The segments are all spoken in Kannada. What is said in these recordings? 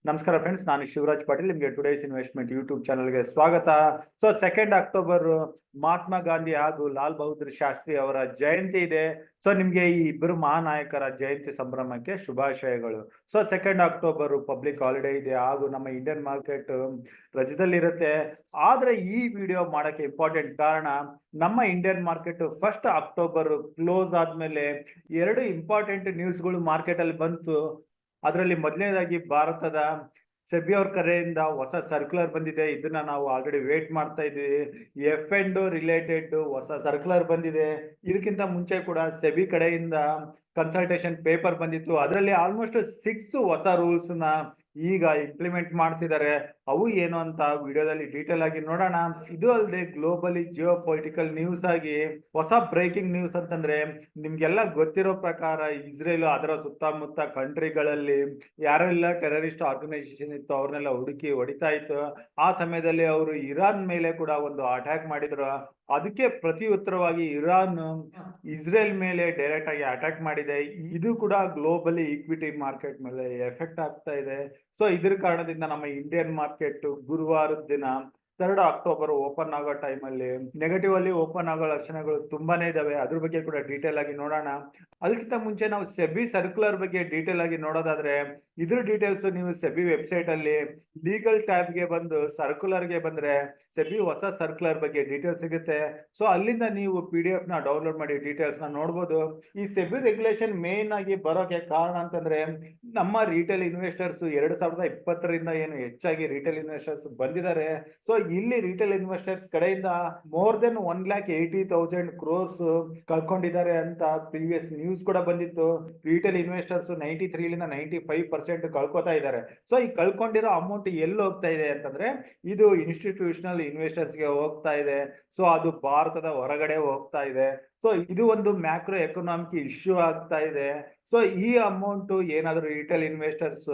ನಮಸ್ಕಾರ ಫ್ರೆಂಡ್ಸ್, ನಾನು ಶಿವರಾಜ್ ಪಾಟೀಲ್. ನಿಮಗೆ ಟುಡೇಸ್ ಇನ್ವೆಸ್ಟ್ಮೆಂಟ್ ಯೂಟ್ಯೂಬ್ ಚಾನಲ್ಗೆ ಸ್ವಾಗತ. ಸೊ 2 ಅಕ್ಟೋಬರ್ ಮಹಾತ್ಮ ಗಾಂಧಿ ಹಾಗೂ ಲಾಲ್ ಬಹದ್ದೂರ್ ಶಾಸ್ತ್ರಿ ಅವರ ಜಯಂತಿ ಇದೆ. ಸೊ ನಿಮಗೆ ಈ ಇಬ್ಬರು ಮಹಾನಾಯಕರ ಜಯಂತಿ ಸಂಭ್ರಮಕ್ಕೆ ಶುಭಾಶಯಗಳು. ಸೊ 2 ಅಕ್ಟೋಬರ್ ಪಬ್ಲಿಕ್ ಹಾಲಿಡೇ ಇದೆ ಹಾಗೂ ನಮ್ಮ ಇಂಡಿಯನ್ ಮಾರ್ಕೆಟ್ ರಜದಲ್ಲಿರುತ್ತೆ. ಆದ್ರೆ ಈ ವಿಡಿಯೋ ಮಾಡಕ್ಕೆ ಇಂಪಾರ್ಟೆಂಟ್ ಕಾರಣ, ನಮ್ಮ ಇಂಡಿಯನ್ ಮಾರ್ಕೆಟ್ 1 ಅಕ್ಟೋಬರ್ ಕ್ಲೋಸ್ ಆದ್ಮೇಲೆ 2 ಇಂಪಾರ್ಟೆಂಟ್ ನ್ಯೂಸ್ಗಳು ಮಾರ್ಕೆಟ್ ಅಲ್ಲಿ ಬಂತು. ಅದರಲ್ಲಿ ಮೊದಲನೇದಾಗಿ ಭಾರತದ ಸೆಬಿ ಅವ್ರ ಕಡೆಯಿಂದ ಹೊಸ ಸರ್ಕ್ಯುಲರ್ ಬಂದಿದೆ. ಇದನ್ನ ನಾವು ಆಲ್ರೆಡಿ ವೇಟ್ ಮಾಡ್ತಾ ಇದ್ವಿ. F&O ರಿಲೇಟೆಡ್ ಹೊಸ ಸರ್ಕ್ಯುಲರ್ ಬಂದಿದೆ. ಇದಕ್ಕಿಂತ ಮುಂಚೆ ಕೂಡ ಸೆಬಿ ಕಡೆಯಿಂದ ಕನ್ಸಲ್ಟೇಷನ್ ಪೇಪರ್ ಬಂದಿತ್ತು. ಅದರಲ್ಲಿ ಆಲ್ಮೋಸ್ಟ್ 6 ಹೊಸ ರೂಲ್ಸ್ ನ ಈಗ ಇಂಪ್ಲಿಮೆಂಟ್ ಮಾಡ್ತಿದ್ದಾರೆ. ಅವು ಏನು ಅಂತ ವಿಡಿಯೋದಲ್ಲಿ ಡೀಟೇಲ್ ಆಗಿ ನೋಡೋಣ. ಇದು ಅಲ್ಲದೆ ಗ್ಲೋಬಲಿ ಜಿಯೋ ಪೊಲಿಟಿಕಲ್ ನ್ಯೂಸ್ ಆಗಿ ಹೊಸ ಬ್ರೇಕಿಂಗ್ ನ್ಯೂಸ್ ಅಂತಂದ್ರೆ, ನಿಮ್ಗೆಲ್ಲ ಗೊತ್ತಿರೋ ಪ್ರಕಾರ ಇಸ್ರೇಲ್ ಅದರ ಸುತ್ತಮುತ್ತ ಕಂಟ್ರಿಗಳಲ್ಲಿ ಯಾರೆಲ್ಲ ಟೆರರಿಸ್ಟ್ ಆರ್ಗನೈಸೇಷನ್ ಇತ್ತು ಅವ್ರನ್ನೆಲ್ಲ ಹುಡುಕಿ ಹೊಡಿತಾ ಇತ್ತು. ಆ ಸಮಯದಲ್ಲಿ ಅವರು ಇರಾನ್ ಮೇಲೆ ಕೂಡ ಒಂದು ಅಟ್ಯಾಕ್ ಮಾಡಿದ್ರು. ಅದಕ್ಕೆ ಪ್ರತಿ ಉತ್ತರವಾಗಿ ಇರಾನ್ ಇಸ್ರೇಲ್ ಮೇಲೆ ಡೈರೆಕ್ಟ್ ಆಗಿ ಅಟ್ಯಾಕ್ ಮಾಡಿದೆ. ಇದು ಕೂಡ ಗ್ಲೋಬಲಿ ಈಕ್ವಿಟಿ ಮಾರ್ಕೆಟ್ ಮೇಲೆ ಎಫೆಕ್ಟ್ ಆಗ್ತಾ ಇದೆ. ಸೊ ಇದ್ರ ಕಾರಣದಿಂದ ನಮ್ಮ ಇಂಡಿಯನ್ ಮಾರ್ಕೆಟ್ ಗುರುವಾರದ ದಿನ 3 ಅಕ್ಟೋಬರ್ ಓಪನ್ ಆಗೋ ಟೈಮಲ್ಲಿ ನೆಗೆಟಿವ್ ಅಲ್ಲಿ ಓಪನ್ ಆಗೋ ಲಕ್ಷಣಗಳು ತುಂಬಾನೇ ಇದಾವೆ. ಅದ್ರ ಬಗ್ಗೆ ಕೂಡ ಡೀಟೇಲ್ ಆಗಿ ನೋಡೋಣ. ಅದಕ್ಕಿಂತ ಮುಂಚೆ ನಾವು ಸೆಬಿ ಸರ್ಕ್ಯುಲರ್ ಬಗ್ಗೆ ಡೀಟೇಲ್ ಆಗಿ ನೋಡೋದಾದ್ರೆ, ಇದ್ರ ಡೀಟೇಲ್ಸ್ ನೀವು ಸೆಬಿ ವೆಬ್ಸೈಟ್ ಅಲ್ಲಿ ಲೀಗಲ್ ಟ್ಯಾಬ್ ಗೆ ಬಂದು ಸರ್ಕ್ಯುಲರ್ ಗೆ ಬಂದ್ರೆ ಸೆಬಿ ಹೊಸ ಸರ್ಕ್ಯುಲರ್ ಬಗ್ಗೆ ಡೀಟೇಲ್ಸ್ ಸಿಗುತ್ತೆ. ಸೊ ಅಲ್ಲಿಂದ ನೀವು PDF ನ ಡೌನ್ಲೋಡ್ ಮಾಡಿ ಡೀಟೇಲ್ಸ್ ನ ನೋಡ್ಬೋದು. ಈ ಸೆಬಿ ರೆಗ್ಯುಲೇಷನ್ ಮೇನ್ ಆಗಿ ಬರೋಕೆ ಕಾರಣ ಅಂತಂದ್ರೆ, ನಮ್ಮ ರಿಟೇಲ್ ಇನ್ವೆಸ್ಟರ್ಸ್ 2020ರಿಂದ ಏನು ಹೆಚ್ಚಾಗಿ ರಿಟೇಲ್ ಇನ್ವೆಸ್ಟರ್ಸ್ ಬಂದಿದ್ದಾರೆ. ಸೊ ಇಲ್ಲಿ ರಿಟೇಲ್ ಇನ್ವೆಸ್ಟರ್ಸ್ ಕಡೆಯಿಂದ ಮೋರ್ ದೆನ್ 1,80,000 crores ಕಳ್ಕೊಂಡಿದ್ದಾರೆ ಅಂತ ಪ್ರೀವಿಯಸ್ ನ್ಯೂಸ್ ಕೂಡ ಬಂದಿತ್ತು. ರಿಟೇಲ್ ಇನ್ವೆಸ್ಟರ್ಸ್ 93ಲಿಂದ 95% ಕಳ್ಕೊತಾ ಇದ್ದಾರೆ. ಸೊ ಈ ಕಳ್ಕೊಂಡಿರೋ ಅಮೌಂಟ್ ಎಲ್ಲಿ ಹೋಗ್ತಾ ಇದೆ ಅಂತಂದ್ರೆ, ಇದು ಇನ್ಸ್ಟಿಟ್ಯೂಷನಲ್ ಇನ್ವೆಸ್ಟರ್ಸ್ ಗೆ ಹೋಗ್ತಾ ಇದೆ. ಸೊ ಅದು ಭಾರತದ ಹೊರಗಡೆ ಹೋಗ್ತಾ ಇದೆ. ಸೊ ಇದು ಒಂದು ಮ್ಯಾಕ್ರೋ ಎಕನಾಮಿಕ್ ಇಶ್ಯೂ ಆಗ್ತಾ ಇದೆ. ಸೊ ಈ ಅಮೌಂಟ್ ಏನಾದರೂ ರಿಟೇಲ್ ಇನ್ವೆಸ್ಟರ್ಸ್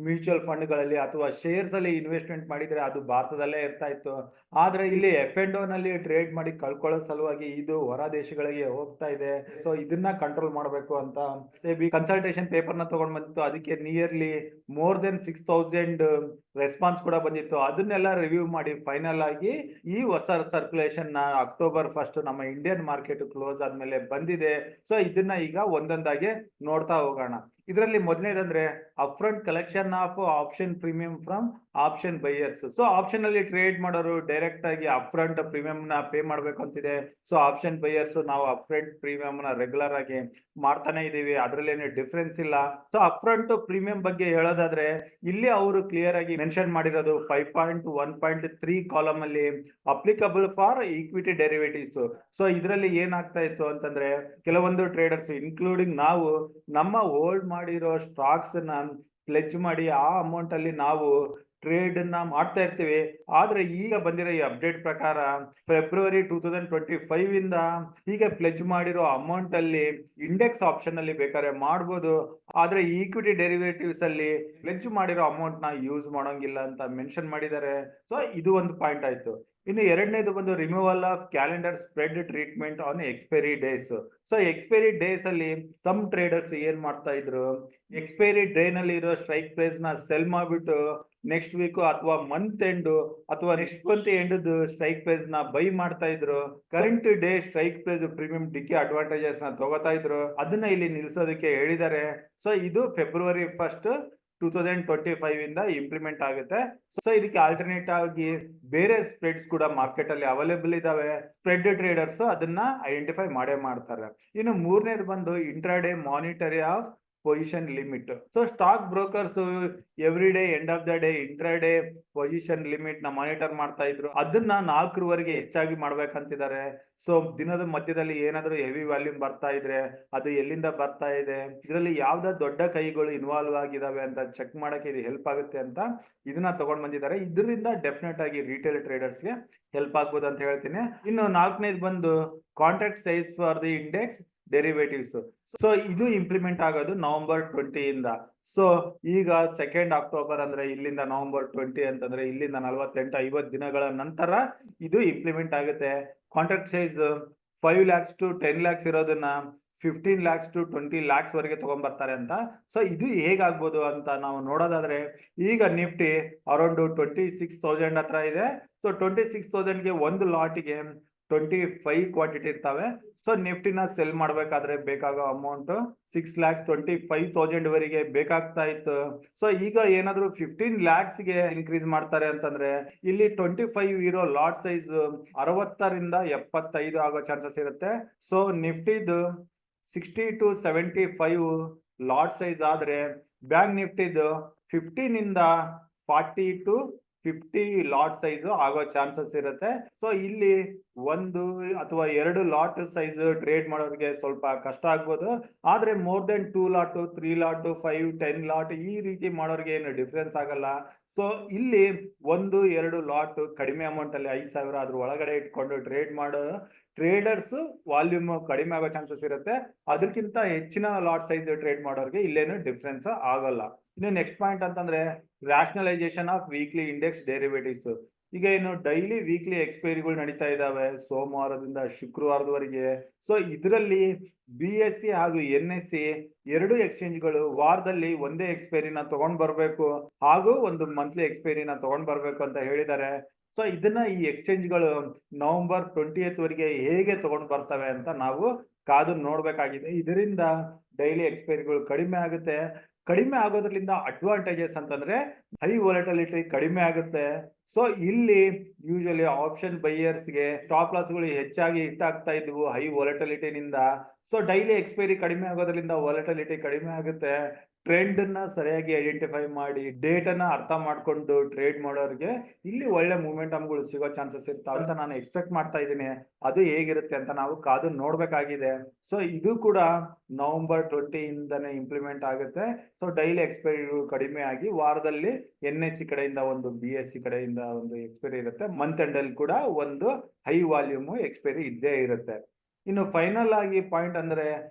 ಮ್ಯೂಚುವಲ್ ಫಂಡ್ಗಳಲ್ಲಿ ಅಥವಾ ಶೇರ್ಸ್ ಅಲ್ಲಿ ಇನ್ವೆಸ್ಟ್ಮೆಂಟ್ ಮಾಡಿದ್ರೆ ಅದು ಭಾರತದಲ್ಲೇ ಇರ್ತಾ ಇತ್ತು. ಆದ್ರೆ ಇಲ್ಲಿ F&O ನಲ್ಲಿ ಟ್ರೇಡ್ ಮಾಡಿ ಕಳ್ಕೊಳ್ಳೋ ಸಲುವಾಗಿ ಇದು ಹೊರ ದೇಶಗಳಿಗೆ ಹೋಗ್ತಾ ಇದೆ. ಸೊ ಇದನ್ನ ಕಂಟ್ರೋಲ್ ಮಾಡಬೇಕು ಅಂತ ಸೆಬಿ ಕನ್ಸಲ್ಟೇಷನ್ ಪೇಪರ್ ನ ತಗೊಂಡ್ ಬಂದಿತ್ತು. ಅದಕ್ಕೆ ನಿಯರ್ಲಿ ಮೋರ್ ದೆನ್ 6,000 ರೆಸ್ಪಾನ್ಸ್ ಕೂಡ ಬಂದಿತ್ತು. ಅದನ್ನೆಲ್ಲ ರಿವ್ಯೂ ಮಾಡಿ ಫೈನಲ್ ಆಗಿ ಈ ಹೊಸ ಸರ್ಕ್ಯುಲೇಷನ್ ನ ಅಕ್ಟೋಬರ್ 1 ನಮ್ಮ ಇಂಡಿಯನ್ ಮಾರ್ಕೆಟ್ ಕ್ಲೋಸ್ ಆದ್ಮೇಲೆ ಬಂದಿದೆ. ಸೊ ಇದನ್ನ ಈಗ ಒಂದೊಂದಾಗಿ ನೋಡ್ತಾ ಹೋಗೋಣ. ಇದರಲ್ಲಿ ಮೊದಲನೇದಂದ್ರೆ upfront collection of option premium from option buyers. So option ಅಲ್ಲಿ ಟ್ರೇಡ್ ಮಾಡೋರು ಡೈರೆಕ್ಟ್ ಆಗಿ ಅಪ್ಫ್ರಂಟ್ ಪ್ರೀಮಿಯಂ ನ ಪೇ ಮಾಡ್ಬೇಕು ಅಂತಿದೆ. ಸೊ ಆಪ್ಷನ್ ಬೈಯರ್ಸ್ ನಾವು ಅಪ್ಫ್ರಂಟ್ ಪ್ರೀಮಿಯಂ ನ ರೆಗ್ಯುಲರ್ ಆಗಿ ಮಾಡ್ತಾನೆ ಇದೀವಿ, ಅದ್ರಲ್ಲಿ ಏನು ಡಿಫ್ರೆನ್ಸ್ ಇಲ್ಲ. ಸೊ ಅಪ್ಫ್ರಂಟ್ ಪ್ರೀಮಿಯಂ ಬಗ್ಗೆ ಹೇಳೋದಾದ್ರೆ, ಇಲ್ಲಿ ಅವರು ಕ್ಲಿಯರ್ ಆಗಿ ಮೆನ್ಷನ್ ಮಾಡಿರೋದು 5.1.3 ಕಾಲಮ್ ಅಲ್ಲಿ applicable for equity derivatives. So ಇದರಲ್ಲಿ ಏನಾಗ್ತಾ ಇತ್ತು ಅಂತಂದ್ರೆ, ಕೆಲವೊಂದು ಟ್ರೇಡರ್ಸ್ ಇನ್ಕ್ಲೂಡಿಂಗ್ ನಾವು ನಮ್ಮ ಹೋಲ್ಡ್ ಮಾಡಿರೋ ಸ್ಟಾಕ್ಸ್ ನ ಪ್ಲೆಜ್ ಮಾಡಿ ಆ ಅಮೌಂಟ್ ಅಲ್ಲಿ ನಾವು ಟ್ರೇಡ್ ನ ಮಾಡ್ತಾ ಇರ್ತೀವಿ. ಆದ್ರೆ ಈಗ ಬಂದಿರೋ ಈ ಅಪ್ಡೇಟ್ ಪ್ರಕಾರ ಫೆಬ್ರವರಿ 2025 ಇಂದ ಹೀಗೆ ಪ್ಲೆಜ್ ಮಾಡಿರೋ ಅಮೌಂಟ್ ಅಲ್ಲಿ ಇಂಡೆಕ್ಸ್ ಆಪ್ಷನ್ ಅಲ್ಲಿ ಬೇಕಾದ್ರೆ ಮಾಡ್ಬೋದು. ಆದ್ರೆ ಈಕ್ವಿಟಿ ಡೆರಿವೇಟಿವ್ಸ್ ಅಲ್ಲಿ ಪ್ಲೆಜ್ ಮಾಡಿರೋ ಅಮೌಂಟ್ ನ ಯೂಸ್ ಮಾಡೋಂಗಿಲ್ಲ ಅಂತ ಮೆನ್ಷನ್ ಮಾಡಿದ್ದಾರೆ. ಸೊ ಇದು ಒಂದು ಪಾಯಿಂಟ್ ಆಯ್ತು. ಇನ್ನು ಎರಡನೇದು ಬಂದು removal of calendar spread treatment on expiry days. So expiry days ಅಲ್ಲಿ ಸಮ್ ಟ್ರೇಡರ್ಸ್ ಏನ್ ಮಾಡ್ತಾ ಇದ್ರು, ಎಕ್ಸ್ಪೈರಿ ಡೇ ನಲ್ಲಿ ಇರೋ ಸ್ಟ್ರೈಕ್ ಪ್ರೈಸ್ ನ ಸೆಲ್ ಮಾಡ್ಬಿಟ್ಟು ನೆಕ್ಸ್ಟ್ ವೀಕ್ ಅಥವಾ ಮಂತ್ ಎಂಡ್ ಅಥವಾ next month end strike price ನ ಬೈ ಮಾಡ್ತಾ ಇದ್ರು. Current day strike price premium decay advantages ನ ತಗೋತಾ ಇದ್ರು. ಅದನ್ನ ಇಲ್ಲಿ ನಿಲ್ಸೋದಕ್ಕೆ ಹೇಳಿದ್ದಾರೆ. ಸೊ ಇದು ಫೆಬ್ರವರಿ 1 2025 ಇಂದ ಇಂಪ್ಲಿಮೆಂಟ್ ಆಗುತ್ತೆ. ಸೊ ಇದಕ್ಕೆ ಆಲ್ಟರ್ನೇಟ್ ಆಗಿ ಬೇರೆ ಸ್ಪ್ರೆಡ್ಸ್ ಕೂಡ ಮಾರ್ಕೆಟ್ ಅಲ್ಲಿ ಅವೈಲೇಬಲ್ ಇದಾವೆ. ಸ್ಪ್ರೆಡ್ ಟ್ರೇಡರ್ಸ್ ಅದನ್ನ ಐಡೆಂಟಿಫೈ ಮಾಡೇ ಮಾಡ್ತಾರೆ. ಇನ್ನು ಮೂರನೇದು ಬಂದು intraday monetary of position limit. So stock brokers every day end of the day intraday position limit ನ ಮಾನಿಟರ್ ಮಾಡ್ತಾ ಇದ್ರು. ಅದನ್ನ 4ವರೆಗೆ ಹೆಚ್ಚಾಗಿ ಮಾಡ್ಬೇಕಂತಿದ್ದಾರೆ. ಸೊ ದಿನದ ಮಧ್ಯದಲ್ಲಿ ಏನಾದ್ರೂ ಹೆವಿ ವ್ಯಾಲ್ಯೂಮ್ ಬರ್ತಾ ಇದ್ರೆ ಅದು ಎಲ್ಲಿಂದ ಬರ್ತಾ ಇದೆ, ಇದರಲ್ಲಿ ಯಾವ್ದ ದೊಡ್ಡ ಕೈಗಳು ಇನ್ವಾಲ್ವ್ ಆಗಿದಾವೆ ಅಂತ ಚೆಕ್ ಮಾಡಕ್ಕೆ ಇದು ಹೆಲ್ಪ್ ಆಗುತ್ತೆ ಅಂತ ಇದನ್ನ ತಗೊಂಡ್ ಬಂದಿದ್ದಾರೆ. ಇದರಿಂದ ಡೆಫಿನೆಟ್ ಆಗಿ ರಿಟೇಲ್ ಟ್ರೇಡರ್ಸ್ ಗೆ ಹೆಲ್ಪ್ ಆಗ್ಬೋದು ಅಂತ ಹೇಳ್ತೀನಿ. ಇನ್ನು 4ನೇದು ಬಂದು contract size for the index derivatives. So ಇದು ಇಂಪ್ಲಿಮೆಂಟ್ ಆಗೋದು ನವೆಂಬರ್ 20 ಇಂದ. ಸೊ ಈಗ 2 ಅಕ್ಟೋಬರ್ ಅಂದ್ರೆ ಇಲ್ಲಿಂದ ನವೆಂಬರ್ 20 ಅಂತಂದ್ರೆ ಇಲ್ಲಿಂದ 48-50 ದಿನಗಳ ನಂತರ ಇದು ಇಂಪ್ಲಿಮೆಂಟ್ ಆಗುತ್ತೆ. Contract size 5 lakhs to 10 lakhs ಇರೋದನ್ನ 15 lakhs to 20 lakhs ವರೆಗೆ ತಗೊಂಡ್ಬರ್ತಾರೆ ಅಂತ. ಸೊ ಇದು ಹೇಗಾಗ್ಬೋದು ಅಂತ ನಾವು ನೋಡೋದಾದ್ರೆ, ಈಗ ನಿಫ್ಟಿ ಅರೌಂಡ್ 26,000 ಹತ್ರ ಇದೆ. ಸೊ 26,000ಗೆ ಒಂದು ಲಾಟಿಗೆ 25 ಕ್ವಾಂಟಿಟಿ ಇರ್ತವೆ. ಸೊ ನಿಫ್ಟಿನ ಸೆಲ್ ಮಾಡ್ಬೇಕಾದ್ರೆ ಬೇಕಾಗೋ ಅಮೌಂಟ್ 6,25,000 ವರೆಗೆ ಬೇಕಾಗ್ತಾ ಇತ್ತು. ಸೊ ಈಗ ಏನಾದ್ರು 15 lakhs ಗೆ ಇನ್ಕ್ರೀಸ್ ಮಾಡ್ತಾರೆ ಅಂತಂದ್ರೆ ಇಲ್ಲಿ 25 ಇರೋ ಲಾಟ್ ಸೈಜ್ 60ರಿಂದ 75 ಆಗೋ ಚಾನ್ಸಸ್ ಇರುತ್ತೆ. ಸೊ ನಿಫ್ಟಿದು 60 to 75 ಲಾಟ್ ಸೈಜ್ ಆದ್ರೆ ಬ್ಯಾಂಕ್ ನಿಫ್ಟಿದು 15ಇಂದ 40 to 50 ಲಾಟ್ ಸೈಜ್ ಆಗೋ ಚಾನ್ಸಸ್ ಇರುತ್ತೆ. ಸೊ ಇಲ್ಲಿ ಒಂದು ಅಥವಾ ಎರಡು ಲಾಟ್ ಸೈಜ್ ಟ್ರೇಡ್ ಮಾಡೋರಿಗೆ ಸ್ವಲ್ಪ ಕಷ್ಟ ಆಗ್ಬೋದು. ಆದ್ರೆ more than 2 lot 3 lot 5 10 lot ಈ ರೀತಿ ಮಾಡೋರಿಗೆ ಏನು ಡಿಫ್ರೆನ್ಸ್ ಆಗಲ್ಲ. ಸೊ ಇಲ್ಲಿ 1-2 ಲಾಟ್ ಕಡಿಮೆ ಅಮೌಂಟ್ ಅಲ್ಲಿ 5,000 ಅದ್ರ ಒಳಗಡೆ ಇಟ್ಕೊಂಡು ಟ್ರೇಡ್ ಮಾಡೋ ಟ್ರೇಡರ್ಸ್ ವಾಲ್ಯೂಮ್ ಕಡಿಮೆ ಆಗೋ ಚಾನ್ಸಸ್ ಇರುತ್ತೆ. ಅದಕ್ಕಿಂತ ಹೆಚ್ಚಿನ ಲಾಟ್ ಸೈಜ್ ಟ್ರೇಡ್ ಮಾಡೋರಿಗೆ ಇಲ್ಲೇನು ಡಿಫ್ರೆನ್ಸ್ ಆಗಲ್ಲ. ಇನ್ನು ನೆಕ್ಸ್ಟ್ ಪಾಯಿಂಟ್ ಅಂತಂದ್ರೆ rationalisation of weekly index derivatives. ಈಗ ಏನು ಡೈಲಿ ವೀಕ್ಲಿ ಎಕ್ಸ್ಪೈರಿಗಳು ನಡೀತಾ ಇದಾವೆ ಸೋಮವಾರದಿಂದ ಶುಕ್ರವಾರದವರೆಗೆ. ಸೊ ಇದರಲ್ಲಿ BSE ಹಾಗೂ NSE ಎರಡು ಎಕ್ಸ್ಚೇಂಜ್ಗಳು ವಾರದಲ್ಲಿ ಒಂದೇ ಎಕ್ಸ್ಪೈರಿನ ತಗೊಂಡ್ ಬರ್ಬೇಕು ಹಾಗೂ ಒಂದು ಮಂತ್ಲಿ ಎಕ್ಸ್ಪೈರಿನ ತಗೊಂಡ್ ಬರ್ಬೇಕು ಅಂತ ಹೇಳಿದ್ದಾರೆ. ಸೊ ಇದನ್ನ ಈ ಎಕ್ಸ್ಚೇಂಜ್ಗಳು November 20th ವರೆಗೆ ಹೇಗೆ ತಗೊಂಡ್ ಬರ್ತವೆ ಅಂತ ನಾವು ಕಾದು ನೋಡ್ಬೇಕಾಗಿದೆ. ಇದರಿಂದ ಡೈಲಿ ಎಕ್ಸ್ಪೈರಿಗಳು ಕಡಿಮೆ ಆಗುತ್ತೆ. ಕಡಿಮೆ ಆಗೋದ್ರಿಂದ ಅಡ್ವಾಂಟೇಜಸ್ ಅಂತಂದ್ರೆ ಹೈ ವಾಲಟಿಲಿಟಿ ಕಡಿಮೆ ಆಗುತ್ತೆ. ಸೊ ಇಲ್ಲಿ ಯೂಶಲಿ ಆಪ್ಷನ್ ಬೈಯರ್ಸ್ಗೆ ಸ್ಟಾಪ್ ಲಾಸ್ಗಳು ಹೆಚ್ಚಾಗಿ ಹಿಟ್ ಆಗ್ತಾ ಇದ್ವು ಹೈ ವಾಲಟಿಲಿಟಿನಿಂದ. ಸೊ ಡೈಲಿ ಎಕ್ಸ್ಪೈರಿ ಕಡಿಮೆ ಆಗೋದ್ರಿಂದ ವಾಲಟಿಲಿಟಿ ಕಡಿಮೆ ಆಗುತ್ತೆ. ಟ್ರೆಂಡ್ ನ ಸರಿಯಾಗಿ ಐಡೆಂಟಿಫೈ ಮಾಡಿ ಡೇಟ್ ಅನ್ನ ಅರ್ಥ ಮಾಡ್ಕೊಂಡು ಟ್ರೇಡ್ ಮಾಡೋರಿಗೆ ಇಲ್ಲಿ ಒಳ್ಳೆ ಮೂಮೆಂಟಮ್ಗಳು ಸಿಗೋ ಚಾನ್ಸಸ್ ಇರ್ತಾವೆ ಅಂತ ನಾನು ಎಕ್ಸ್ಪೆಕ್ಟ್ ಮಾಡ್ತಾ ಇದ್ದೀನಿ. ಅದು ಹೇಗಿರುತ್ತೆ ಅಂತ ನಾವು ಕಾದು ನೋಡ್ಬೇಕಾಗಿದೆ. ಸೊ ಇದು ಕೂಡ November 20 ಇಂದನೇ ಇಂಪ್ಲಿಮೆಂಟ್ ಆಗುತ್ತೆ. ಸೊ ಡೈಲಿ ಎಕ್ಸ್ಪೈರಿಗಳು ಕಡಿಮೆ ಆಗಿ ವಾರದಲ್ಲಿ NSE ಕಡೆಯಿಂದ ಒಂದು BSE ಕಡೆಯಿಂದ ಒಂದು ಎಕ್ಸ್ಪೈರಿ ಇರುತ್ತೆ. ಮಂತ್ ಎಂಡ್ ಅಲ್ಲಿ ಕೂಡ ಒಂದು ಹೈ ವಾಲ್ಯೂಮ್ ಎಕ್ಸ್ಪೈರಿ ಇದ್ದೇ ಇರುತ್ತೆ. ಇನ್ನು ಫೈನಲ್ ಆಗಿ ಪಾಯಿಂಟ್ ಅಂದ್ರೆ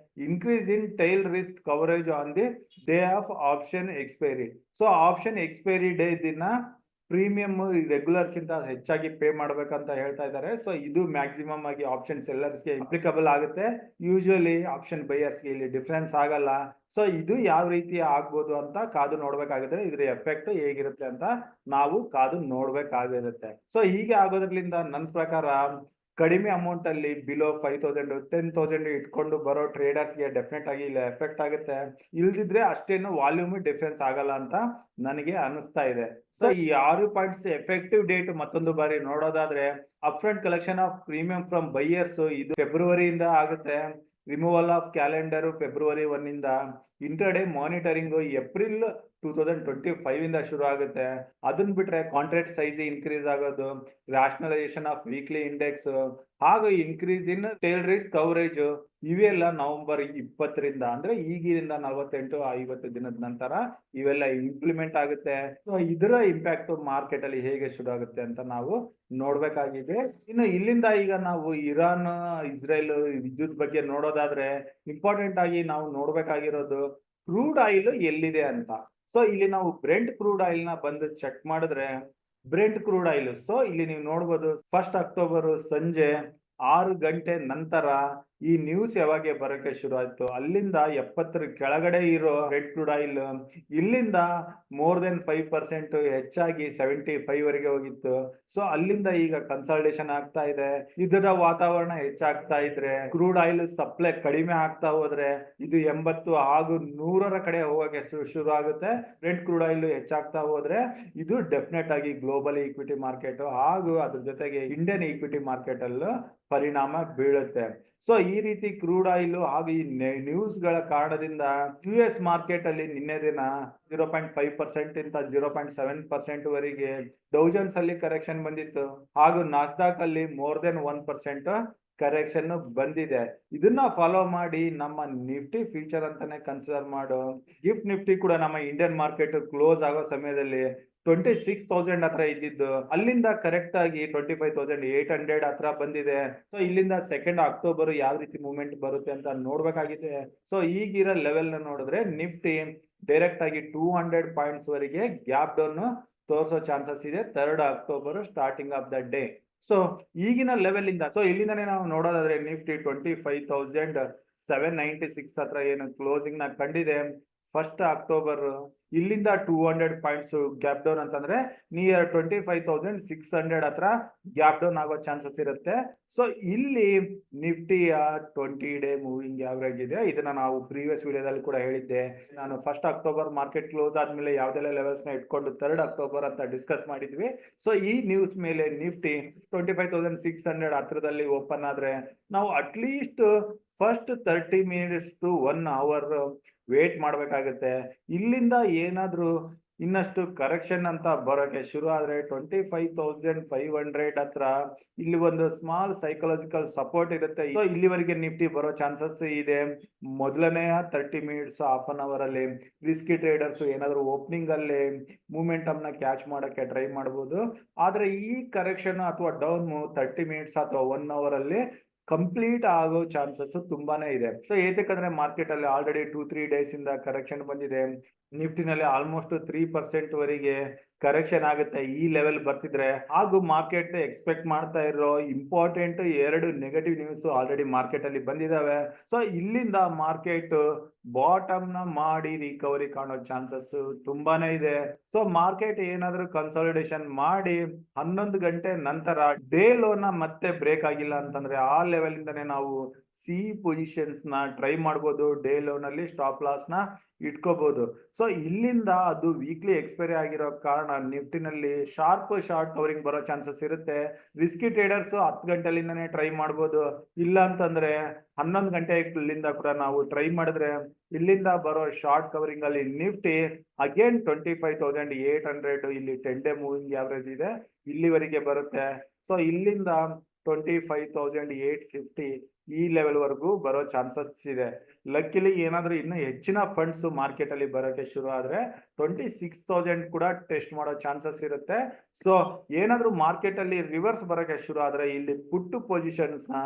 increase in tail risk coverage on the day of option expiry. So option expiry day ದಿನ ಪ್ರೀಮಿಯಂ ರೆಗ್ಯುಲರ್ ಕಿಂತ ಹೆಚ್ಚಾಗಿ ಪೇ ಮಾಡ್ಬೇಕಂತ ಹೇಳ್ತಾ ಇದ್ದಾರೆ. ಸೊ ಇದು ಮ್ಯಾಕ್ಸಿಮಮ್ ಆಗಿ ಆಪ್ಷನ್ ಸೆಲ್ಲರ್ಸ್ಗೆ ಅಪ್ಲಿಕಬಲ್ ಆಗುತ್ತೆ. ಯೂಶುವಲಿ ಆಪ್ಷನ್ ಬೈಯರ್ಸ್ಗೆ ಇಲ್ಲಿ ಡಿಫ್ರೆನ್ಸ್ ಆಗಲ್ಲ. ಸೊ ಇದು ಯಾವ ರೀತಿ ಆಗ್ಬೋದು ಅಂತ ಕಾದು ನೋಡ್ಬೇಕಾಗಿದ್ರೆ ಇದ್ರ ಎಫೆಕ್ಟ್ ಹೇಗಿರುತ್ತೆ ಅಂತ ನಾವು ಕಾದು ನೋಡ್ಬೇಕಾಗಿರುತ್ತೆ. ಸೊ ಹೀಗೆ ಆಗೋದ್ರಿಂದ ನನ್ನ ಪ್ರಕಾರ ಕಡಿಮೆ ಅಮೌಂಟ್ ಅಲ್ಲಿ ಬಿಲೋ 5,000 10,000 ಇಟ್ಕೊಂಡು ಬರೋ ಟ್ರೇಡರ್ಸ್ಗೆ ಡೆಫಿನೆಟ್ ಆಗಿ ಇಲ್ಲಿ ಎಫೆಕ್ಟ್ ಆಗುತ್ತೆ. ಇಲ್ದಿದ್ರೆ ಅಷ್ಟೇನು ವಾಲ್ಯೂಮ್ ಡಿಫ್ರೆನ್ಸ್ ಆಗಲ್ಲ ಅಂತ ನನಗೆ ಅನಿಸ್ತಾ ಇದೆ. ಸೊ ಈ 6 ಪಾಯಿಂಟ್ಸ್ ಎಫೆಕ್ಟಿವ್ ಡೇಟ್ ಮತ್ತೊಂದು ಬಾರಿ ನೋಡೋದಾದ್ರೆ upfront collection of premium from buyers ಇದು ಫೆಬ್ರವರಿಯಿಂದ ಆಗುತ್ತೆ. ರಿಮೂವಲ್ ಆಫ್ ಕ್ಯಾಲೆಂಡರ್ February 1 ಇಂದ. ಇಂಟರ್ಡೇ ಮಾನಿಟರಿಂಗ್ ಏಪ್ರಿಲ್ 2025 ಇಂದ ಶುರು ಆಗುತ್ತೆ. ಅದನ್ನ ಬಿಟ್ರೆ ಕಾಂಟ್ರಾಕ್ಟ್ ಸೈಜ್ ಇನ್ಕ್ರೀಸ್ ಆಗೋದು, ರಾಷನಲೈಸೇಷನ್ ಆಫ್ ವೀಕ್ಲಿ ಇಂಡೆಕ್ಸ್ ಹಾಗೂ increase in tail risk coverage ಇವೆಲ್ಲ November 20ರಿಂದ ಅಂದ್ರೆ ಈಗಿನಿಂದ 48-50 ದಿನದ ನಂತರ ಇವೆಲ್ಲ ಇಂಪ್ಲಿಮೆಂಟ್ ಆಗುತ್ತೆ. ಸೊ ಇದರ ಇಂಪ್ಯಾಕ್ಟ್ ಮಾರ್ಕೆಟ್ ಅಲ್ಲಿ ಹೇಗೆ ಶುರು ಆಗುತ್ತೆ ಅಂತ ನಾವು ನೋಡ್ಬೇಕಾಗಿದೆ. ಇನ್ನು ಇಲ್ಲಿಂದ ಈಗ ನಾವು ಇರಾನ್ ಇಸ್ರೇಲ್ ವಿದ್ಯುತ್ ಬಗ್ಗೆ ನೋಡೋದಾದ್ರೆ ಇಂಪಾರ್ಟೆಂಟ್ ಆಗಿ ನಾವು ನೋಡ್ಬೇಕಾಗಿರೋದು ಕ್ರೂಡ್ ಆಯಿಲ್ ಎಲ್ಲಿದೆ ಅಂತ. ಸೊ ಇಲ್ಲಿ ನಾವು ಬ್ರೆಂಟ್ ಕ್ರೂಡ್ ಆಯಿಲ್ ನ ಬಂದು ಚೆಕ್ ಮಾಡಿದ್ರೆ ಬ್ರೆಂಟ್ ಕ್ರೂಡ್ ಆಯಿಲ್ ಸೊ ಇಲ್ಲಿ ನೀವು ನೋಡ್ಬೋದು 1 ಅಕ್ಟೋಬರ್ ಸಂಜೆ 6 ಗಂಟೆ ನಂತರ ಈ ನ್ಯೂಸ್ ಯಾವಾಗ ಬರೋಕೆ ಶುರು ಆಯ್ತು ಅಲ್ಲಿಂದ 70 ಕೆಳಗಡೆ ಇರೋ ಬ್ರೆಂಟ್ ಕ್ರೂಡ್ ಆಯಿಲ್ ಇಲ್ಲಿಂದ ಮೋರ್ ದೆನ್ 5% ಹೆಚ್ಚಾಗಿ 75 ವರೆಗೆ ಹೋಗಿತ್ತು. ಸೊ ಅಲ್ಲಿಂದ ಈಗ ಕನ್ಸಲ್ಟೇಷನ್ ಆಗ್ತಾ ಇದೆ. ಇದರ ವಾತಾವರಣ ಹೆಚ್ಚಾಗ್ತಾ ಇದ್ರೆ ಕ್ರೂಡ್ ಆಯಿಲ್ ಸಪ್ಲೈ ಕಡಿಮೆ ಆಗ್ತಾ ಹೋದ್ರೆ ಇದು 80 ಹಾಗೂ 100ರ ಕಡೆ ಹೋಗಕ್ಕೆ ಶುರು ಆಗುತ್ತೆ. ಬ್ರೆಂಟ್ ಕ್ರೂಡ್ ಆಯಿಲ್ ಹೆಚ್ಚಾಗ್ತಾ ಹೋದ್ರೆ ಇದು ಡೆಫಿನೆಟ್ ಆಗಿ ಗ್ಲೋಬಲ್ ಈಕ್ವಿಟಿ ಮಾರ್ಕೆಟ್ ಹಾಗೂ ಅದ್ರ ಜೊತೆಗೆ ಇಂಡಿಯನ್ ಈಕ್ವಿಟಿ ಮಾರ್ಕೆಟ್ ಅಲ್ಲೂ ಪರಿಣಾಮ ಬೀಳುತ್ತೆ. ಸೊ ಈ ರೀತಿ ಕ್ರೂಡ್ ಆಯಿಲ್ ಹಾಗೂ ಈ ನ್ಯೂಸ್ ಗಳ ಕಾರಣದಿಂದ US ಮಾರ್ಕೆಟ್ ಅಲ್ಲಿ ನಿನ್ನೆ ದಿನ 0.5% ಇಂದ 0.7% ವರೆಗೆ ಡೌಜನ್ಸ್ ಅಲ್ಲಿ ಕರೆಕ್ಷನ್ ಬಂದಿತ್ತು ಹಾಗೂ ನಾಸ್ಡಾಕ್ ಅಲ್ಲಿ ಮೋರ್ ದೆನ್ 1% ಕರೆಕ್ಷನ್ ಬಂದಿದೆ. ಇದನ್ನ ಫಾಲೋ ಮಾಡಿ ನಮ್ಮ ನಿಫ್ಟಿ ಫ್ಯೂಚರ್ ಅಂತಾನೆ ಕನ್ಸಿಡರ್ ಮಾಡೋ ಗಿಫ್ಟ್ ನಿಫ್ಟಿ ಕೂಡ ನಮ್ಮ ಇಂಡಿಯನ್ ಮಾರ್ಕೆಟ್ ಕ್ಲೋಸ್ ಆಗೋ ಸಮಯದಲ್ಲಿ 26,000 ಹತ್ರ ಇದ್ದಿದ್ದು ಅಲ್ಲಿಂದ ಕರೆಕ್ಟ್ ಆಗಿ 25,800 ಹತ್ರ ಬಂದಿದೆ. ಸೊ ಇಲ್ಲಿಂದ 2 ಅಕ್ಟೋಬರ್ ಯಾವ ರೀತಿ ಮೂವ್ಮೆಂಟ್ ಬರುತ್ತೆ ಅಂತ ನೋಡ್ಬೇಕಾಗಿದೆ. ಸೊ ಈಗಿರೋ ಲೆವೆಲ್ ನ ನೋಡಿದ್ರೆ ನಿಫ್ಟಿ ಡೈರೆಕ್ಟ್ ಆಗಿ 200 ಪಾಯಿಂಟ್ಸ್ ವರೆಗೆ ಗ್ಯಾಪ್ ಡೌನ್ ತೋರಿಸೋ ಚಾನ್ಸಸ್ ಇದೆ 3 October starting of the day. So ಈಗಿನ ಲೆವೆಲ್ ಇಂದ ಸೊ ಇಲ್ಲಿಂದಾನೇ ನಾವು ನೋಡೋದಾದ್ರೆ ನಿಫ್ಟಿ 796 ಹತ್ರ ಏನು ಕ್ಲೋಸಿಂಗ್ ನ ಕಂಡಿದೆ. 1 ಅಕ್ಟೋಬರ್ ಇಲ್ಲಿಂದ 200 ಪಾಯಿಂಟ್ಸ್ ಗ್ಯಾಪ್ ಡೌನ್ ಅಂತಂದ್ರೆ ನಿಯರ್ 25,600 ಹತ್ರ ಗ್ಯಾಪ್ ಡೌನ್ ಆಗೋ ಚಾನ್ಸಸ್ ಇರುತ್ತೆ. ಸೊ ಇಲ್ಲಿ ನಿಫ್ಟಿಯ 20-ಡೇ ಮೂವಿಂಗ್ ಆವರೇಜ್ ಇದೆ. ಇದನ್ನ ನಾವು ಪ್ರೀವಿಯಸ್ ವಿಡಿಯೋದಲ್ಲಿ ಕೂಡ ಹೇಳಿದ್ದೆ. ನಾನು 1 ಅಕ್ಟೋಬರ್ ಮಾರ್ಕೆಟ್ ಕ್ಲೋಸ್ ಆದ್ಮೇಲೆ ಯಾವ್ದೆಲ್ಲ ಲೆವೆಲ್ಸ್ ನ ಇಟ್ಕೊಂಡು 3 ಅಕ್ಟೋಬರ್ ಅಂತ ಡಿಸ್ಕಸ್ ಮಾಡಿದ್ವಿ. ಸೊ ಈ ನ್ಯೂಸ್ ಮೇಲೆ ನಿಫ್ಟಿ 25,600 ಹತ್ರದಲ್ಲಿ ಓಪನ್ ಆದ್ರೆ ನಾವು at least first 30 minutes to 1 hour wait ಮಾಡ್ಬೇಕಾಗತ್ತೆ. ಇಲ್ಲಿಂದ ಏನಾದ್ರೂ ಇನ್ನಷ್ಟು ಕರೆಕ್ಷನ್ ಅಂತ ಬರೋಕೆ ಶುರು ಆದ್ರೆ 25,500 ಹತ್ರ ಇಲ್ಲಿ ಒಂದು ಸ್ಮಾಲ್ ಸೈಕಲಾಜಿಕಲ್ ಸಪೋರ್ಟ್ ಇರುತ್ತೆ. ಸೊ ಇಲ್ಲಿವರೆಗೆ ನಿಫ್ಟಿ ಬರೋ ಚಾನ್ಸಸ್ ಇದೆ. ಮೊದಲನೆಯ 30 ಮಿನಿಟ್ಸ್ ಹಾಫ್ ಅನ್ ಅವರ್ ಅಲ್ಲಿ ರಿಸ್ಕಿ ಟ್ರೇಡರ್ಸ್ ಏನಾದ್ರು ಓಪನಿಂಗ್ ಅಲ್ಲಿ ಮೂಮೆಂಟಮ್ ನ ಕ್ಯಾಚ್ ಮಾಡಕ್ಕೆ ಟ್ರೈ ಮಾಡಬಹುದು. ಆದ್ರೆ ಈ ಕರೆಕ್ಷನ್ ಅಥವಾ ಡೌನ್ 30 ಮಿನಿಟ್ಸ್ ಅಥವಾ 1 ಅವರ್ ಅಲ್ಲಿ ಕಂಪ್ಲೀಟ್ ಆಗೋ ಚಾನ್ಸಸ್ ತುಂಬಾನೇ ಇದೆ. ಸೊ ಏತಕ್ಕಂದ್ರೆ ಮಾರ್ಕೆಟ್ ಅಲ್ಲಿ ಆಲ್ರೆಡಿ 2-3 ಡೇಸ್ ಇಂದ ಕರೆಕ್ಷನ್ ಬಂದಿದೆ. ನಿಫ್ಟಿನಲ್ಲಿ ಆಲ್ಮೋಸ್ಟ್ 3% ವರೆಗೆ ಕರೆಕ್ಷನ್ ಆಗುತ್ತೆ ಈ ಲೆವೆಲ್ ಬರ್ತಿದ್ರೆ. ಹಾಗೂ ಮಾರ್ಕೆಟ್ ಎಕ್ಸ್ಪೆಕ್ಟ್ ಮಾಡ್ತಾ ಇರೋ important 2 negative news already market ಅಲ್ಲಿ ಬಂದಿದಾವೆ. ಸೊ ಇಲ್ಲಿಂದ ಮಾರ್ಕೆಟ್ ಬಾಟಮ್ ನ ಮಾಡಿ ರಿಕವರಿ ಕಾಣೋ ಚಾನ್ಸಸ್ ತುಂಬಾನೇ ಇದೆ. ಸೊ ಮಾರ್ಕೆಟ್ ಏನಾದ್ರೂ ಕನ್ಸಾಲಿಡೇಷನ್ ಮಾಡಿ 11 ಗಂಟೆ ನಂತರ ಡೇ ಲೋನ ಮತ್ತೆ ಬ್ರೇಕ್ ಆಗಿಲ್ಲ ಅಂತಂದ್ರೆ ಆ ಲೆವೆಲ್ ಇಂದಾನೆ ನಾವು ಸಿ ಪೊಸಿಷನ್ಸ್ ನ ಟ್ರೈ ಮಾಡ್ಬೋದು. ಡೇ ಲೋನ್ ಅಲ್ಲಿ ಸ್ಟಾಪ್ ಲಾಸ್ ನ ಇಟ್ಕೋಬಹುದು. ಸೊ ಇಲ್ಲಿಂದ ಅದು ವೀಕ್ಲಿ ಎಕ್ಸ್ಪೈರಿ ಆಗಿರೋ ಕಾರಣ ನಿಫ್ಟಿನಲ್ಲಿ ಶಾರ್ಪ್ ಶಾರ್ಟ್ ಕವರಿಂಗ್ ಬರೋ ಚಾನ್ಸಸ್ ಇರುತ್ತೆ. ರಿಸ್ಕಿ ಟ್ರೇಡರ್ಸ್ 10 ಗಂಟೆಲಿಂದಾನೇ ಟ್ರೈ ಮಾಡ್ಬೋದು. ಇಲ್ಲ ಅಂತಂದ್ರೆ 11 ಗಂಟೆಲಿಂದ ಕೂಡ ನಾವು ಟ್ರೈ ಮಾಡಿದ್ರೆ ಇಲ್ಲಿಂದ ಬರೋ ಶಾರ್ಟ್ ಕವರಿಂಗ್ ಅಲ್ಲಿ ನಿಫ್ಟಿ ಅಗೇನ್ 25,800 ಇಲ್ಲಿ 10-ಡೇ ಮೂವಿಂಗ್ ಆವರೇಜ್ ಇದೆ ಇಲ್ಲಿವರೆಗೆ ಬರುತ್ತೆ. ಸೊ ಇಲ್ಲಿಂದ 25,850 ಈ ಲೆವೆಲ್ ವರೆಗೂ ಬರೋ ಚಾನ್ಸಸ್ ಇದೆ. ಲಕ್ಕಿಲಿ ಏನಾದ್ರೂ ಇನ್ನು ಹೆಚ್ಚಿನ ಫಂಡ್ಸ್ ಮಾರ್ಕೆಟ್ ಅಲ್ಲಿ ಬರೋಕೆ ಶುರು ಆದ್ರೆ 26,000 ಕೂಡ ಟೆಸ್ಟ್ ಮಾಡೋ ಚಾನ್ಸಸ್ ಇರುತ್ತೆ. ಸೊ ಏನಾದ್ರೂ ಮಾರ್ಕೆಟ್ ಅಲ್ಲಿ ರಿವರ್ಸ್ ಬರೋಕೆ ಶುರು ಆದ್ರೆ ಇಲ್ಲಿ ಪುಟ್ ಪೊಸಿಷನ್ಸ್ ನ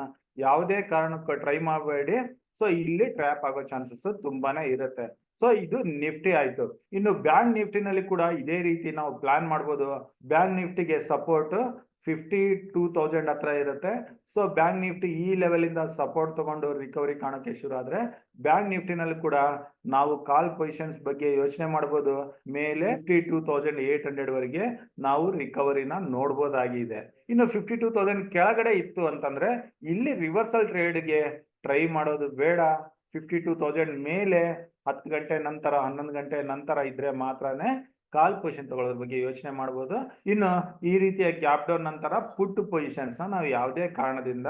ಯಾವುದೇ ಕಾರಣಕ್ಕೂ ಟ್ರೈ ಮಾಡಬೇಡಿ. ಸೊ ಇಲ್ಲಿ ಟ್ರ್ಯಾಪ್ ಆಗೋ ಚಾನ್ಸಸ್ ತುಂಬಾನೇ ಇರುತ್ತೆ. ಸೊ ಇದು ನಿಫ್ಟಿ ಆಯ್ತು. ಇನ್ನು ಬ್ಯಾಂಕ್ ನಿಫ್ಟಿನಲ್ಲಿ ಕೂಡ ಇದೇ ರೀತಿ ನಾವು ಪ್ಲಾನ್ ಮಾಡ್ಬೋದು. ಬ್ಯಾಂಕ್ ನಿಫ್ಟಿಗೆ ಸಪೋರ್ಟ್ 52,000 ಹತ್ರ ಇರುತ್ತೆ. ಸೊ ಬ್ಯಾಂಕ್ ನಿಫ್ಟಿ ಈ ಲೆವೆಲ್ ಇಂದ ಸಪೋರ್ಟ್ ತಗೊಂಡು ರಿಕವರಿ ಕಾಣೋಕೆ ಶುರು ಆದ್ರೆ ಬ್ಯಾಂಕ್ ನಿಫ್ಟಿನಲ್ಲಿ ಕೂಡ ನಾವು ಕಾಲ್ ಪೊಸಿಷನ್ಸ್ ಬಗ್ಗೆ ಯೋಚನೆ ಮಾಡಬಹುದು. ಮೇಲೆ 52,800 ವರೆಗೆ ನಾವು ರಿಕವರಿನ ನೋಡಬಹುದಾಗಿದೆ. ಇನ್ನು 52,000 ಕೆಳಗಡೆ ಇತ್ತು ಅಂತಂದ್ರೆ ಇಲ್ಲಿ ರಿವರ್ಸಲ್ ಟ್ರೇಡ್ಗೆ ಟ್ರೈ ಮಾಡೋದು ಬೇಡ. 52,000 ಮೇಲೆ 10 ಗಂಟೆ ನಂತರ 11 ಗಂಟೆ ನಂತರ ಇದ್ರೆ ಮಾತ್ರನೇ ಕಾಲ್ ಪೊಸಿಷನ್ ತಗೊಳ್ಳೋದ್ರ ಬಗ್ಗೆ ಯೋಚನೆ ಮಾಡಬಹುದು. ಇನ್ನು ಈ ರೀತಿಯ ಗ್ಯಾಪ್ ಡೌನ್ ನಂತರ ಪುಟ್ ಪೊಸಿಷನ್ಸ್ ನ ನಾವು ಯಾವುದೇ ಕಾರಣದಿಂದ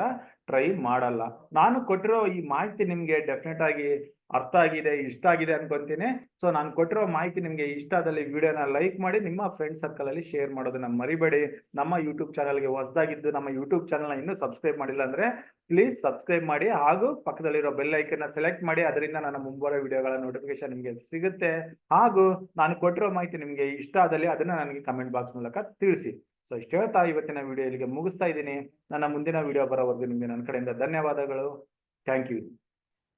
ಟ್ರೈ ಮಾಡಲ್ಲ. ನಾನು ಕೊಟ್ಟಿರೋ ಈ ಮಾಹಿತಿ ನಿಮ್ಗೆ ಡೆಫಿನೆಟ್ ಆಗಿ ಅರ್ಥ ಆಗಿದೆ, ಇಷ್ಟ ಆಗಿದೆ ಅನ್ಕೊಂತೀನಿ. ಸೊ ನಾನು ಕೊಟ್ಟಿರೋ ಮಾಹಿತಿ ನಿಮ್ಗೆ ಇಷ್ಟ ಆದಲ್ಲಿ ವಿಡಿಯೋನ ಲೈಕ್ ಮಾಡಿ ನಿಮ್ಮ ಫ್ರೆಂಡ್ ಸರ್ಕಲ್ ಅಲ್ಲಿ ಶೇರ್ ಮಾಡೋದನ್ನ ಮರಿಬೇಡಿ. ನಮ್ಮ ಯೂಟ್ಯೂಬ್ ಚಾನಲ್ಗೆ ಹೊಸದಾಗಿದ್ದು ನಮ್ಮ ಯೂಟ್ಯೂಬ್ ಚಾನಲ್ನ ಇನ್ನೂ ಸಬ್ಸ್ಕ್ರೈಬ್ ಮಾಡಿಲ್ಲ ಅಂದ್ರೆ ಪ್ಲೀಸ್ ಸಬ್ಸ್ಕ್ರೈಬ್ ಮಾಡಿ. ಹಾಗೂ ಪಕ್ಕದಲ್ಲಿರೋ ಬೆಲ್ ಐಕನ್ ಸೆಲೆಕ್ಟ್ ಮಾಡಿ. ಅದರಿಂದ ನನ್ನ ಮುಂಬರೋ ವಿಡಿಯೋಗಳ ನೋಟಿಫಿಕೇಶನ್ ನಿಮಗೆ ಸಿಗುತ್ತೆ. ಹಾಗೂ ನಾನು ಕೊಟ್ಟಿರೋ ಮಾಹಿತಿ ನಿಮಗೆ ಇಷ್ಟ ಆದಲ್ಲಿ ಅದನ್ನ ನನಗೆ ಕಮೆಂಟ್ ಬಾಕ್ಸ್ ಮೂಲಕ ತಿಳಿಸಿ. ಸೊ ಇಷ್ಟು ಹೇಳ್ತಾ ಇವತ್ತಿನ ವಿಡಿಯೋ ಇಲ್ಲಿಗೆ ಮುಗಿಸ್ತಾ ಇದ್ದೀನಿ. ನನ್ನ ಮುಂದಿನ ವಿಡಿಯೋ ಬರೋವರೆಗೂ ನಿಮಗೆ ನನ್ನ ಕಡೆಯಿಂದ ಧನ್ಯವಾದಗಳು. Thank you.